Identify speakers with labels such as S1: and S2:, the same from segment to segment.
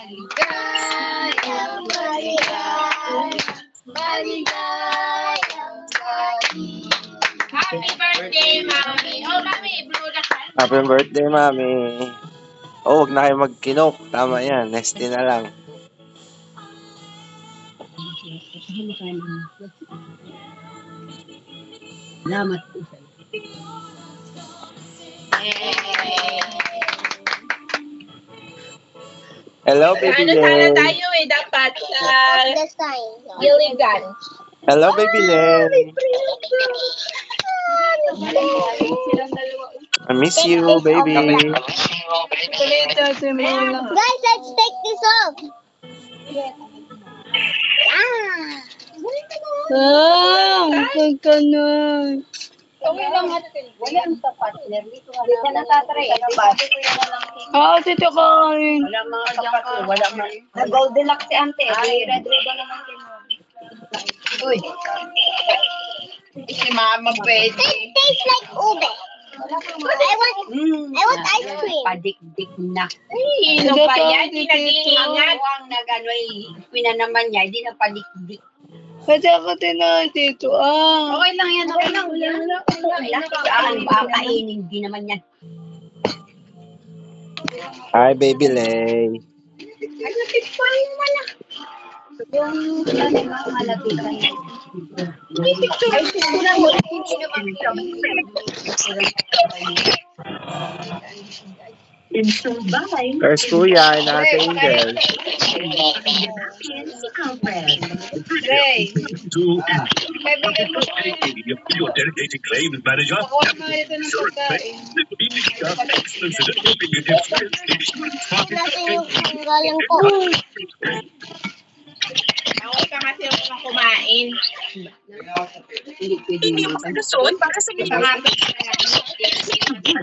S1: Maligayang, maligayang, maligayang gabi. Happy birthday, Mami. Oh, Mami, blue na ka.
S2: Happy birthday, Mami. Oh, huwag na kayo magkinok. Tama yan. Next day na lang.
S3: Salamat po.
S2: Hello, baby
S1: Sana
S2: Len.
S1: tayo dapat sa Gilligan.
S2: Hello, baby Len. I miss you, baby.
S4: Guys, let's take this off.
S5: Huwag ka na.
S3: Wala ang partner dito. Hindi ka natatry.
S5: Oo, tito kain.
S3: Wala mga kapatid. Wala mga. Nag-Goldilocks si ante. Ay, red ribbon naman kinuha. Uy.
S1: Si Mama pwede.
S4: It tastes like ube. I want ice cream.
S3: Padikdik na.
S1: Ay, ano ba yan? Di naging angat.
S3: Ang nagano'y pinanaman niya. Hindi na padikdik.
S5: Kasi ako tinahan, tito.
S1: Okay lang yan. Okay lang.
S3: Saan ba kainin? Hindi naman yan.
S2: Hi, baby Len.
S3: Ay, napipain mo na. Yung ano mga malapitan. Ay, sila mo. Hindi naman
S2: There's Kuya and Ate Angel.
S1: Ray.
S6: Your dedicated claims manager.
S4: Galing ko.
S1: Ako ka kasi ako kumain.
S3: Hindi pwede naman.
S6: Para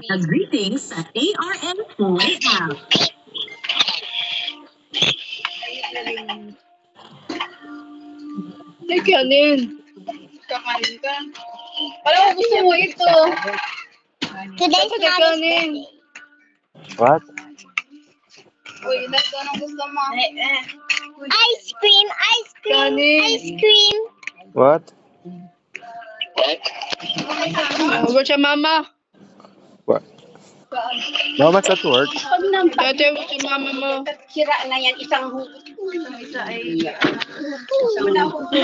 S6: sa
S7: Greetings sa ARN Play app.
S5: Ay, kanin.
S1: Kakain ka. Alam ko gusto mo ito.
S4: Today's
S5: Dapat
S4: not
S5: kanin.
S2: What?
S1: Uy, ito anong gusto mo?
S4: ice cream, ice cream,
S5: Kanin.
S4: ice cream.
S2: What?
S5: Huwag siya, mama.
S2: What? Mama's at work.
S5: Dati, huwag siya, mama mo.
S3: Sira na yan. Isang hugot. Isa ay...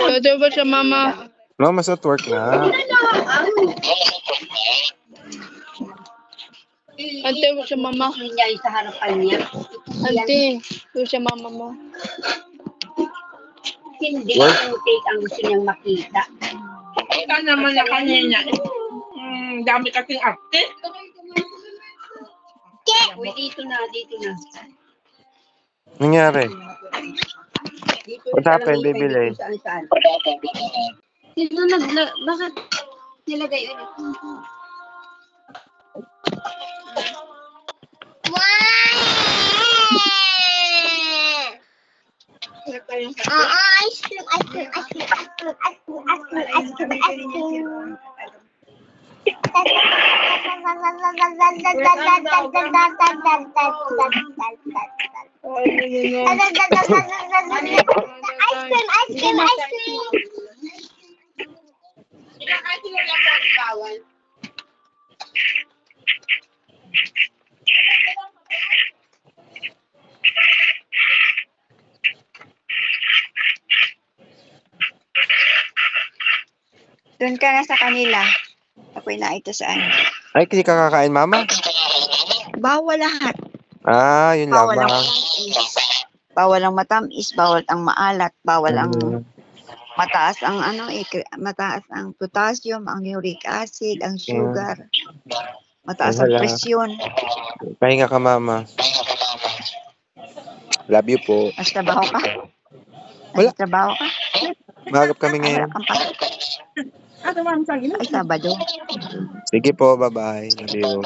S5: Dati, huwag siya, mama.
S2: Mama's at work na.
S5: Ante, huwag siya, mama.
S3: Niya sa harapan niya.
S5: Ante, huwag siya, mama mo.
S3: Hindi ang take ang gusto niyang makita.
S1: Ito naman na kanina. Dami kasing arte.
S3: Uy, dito na, dito na.
S2: Nangyari?
S3: Dito
S2: What happened, baby Lay?
S3: Saan?
S5: Sino bakit nilagay ulit?
S4: Ice cream, ice cream, ice cream, ice cream, ice cream, ice cream, ice cream, ice cream, ice cream.
S1: Kasi wala akong bawal.
S8: Doon ka na sa kanila. Ako'y naito saan.
S2: Ay, hindi ka kakain, Mama?
S8: Bawal lahat.
S2: Ah, yun
S8: Bawal ang
S2: lamang.
S8: matamis. Bawal ang matamis, bawal ang maalat, bawal ang mataas ang mataas ang potassium, ang uric acid, ang sugar. Mataas ang
S2: Wala.
S8: presyon.
S2: Pahinga ka, Mama. Love you po.
S8: Mas trabaho ka?
S2: Wala.
S8: Mas trabaho ka?
S2: Magagap kami
S8: Wala
S2: ngayon.
S8: kang pasok. Ay, Sabado.
S2: Sige po, bye-bye. Love you.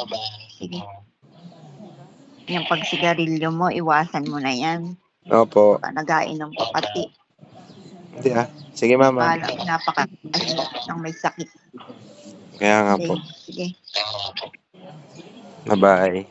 S8: Sige. Yung pagsigarilyo mo, iwasan mo na yan.
S2: Opo.
S8: Baka nagainom ka pati.
S2: Hindi ah. Sige, Mama.
S8: Napaka ng may sakit.
S2: Kaya nga po.
S8: Sige.
S2: Bye-bye.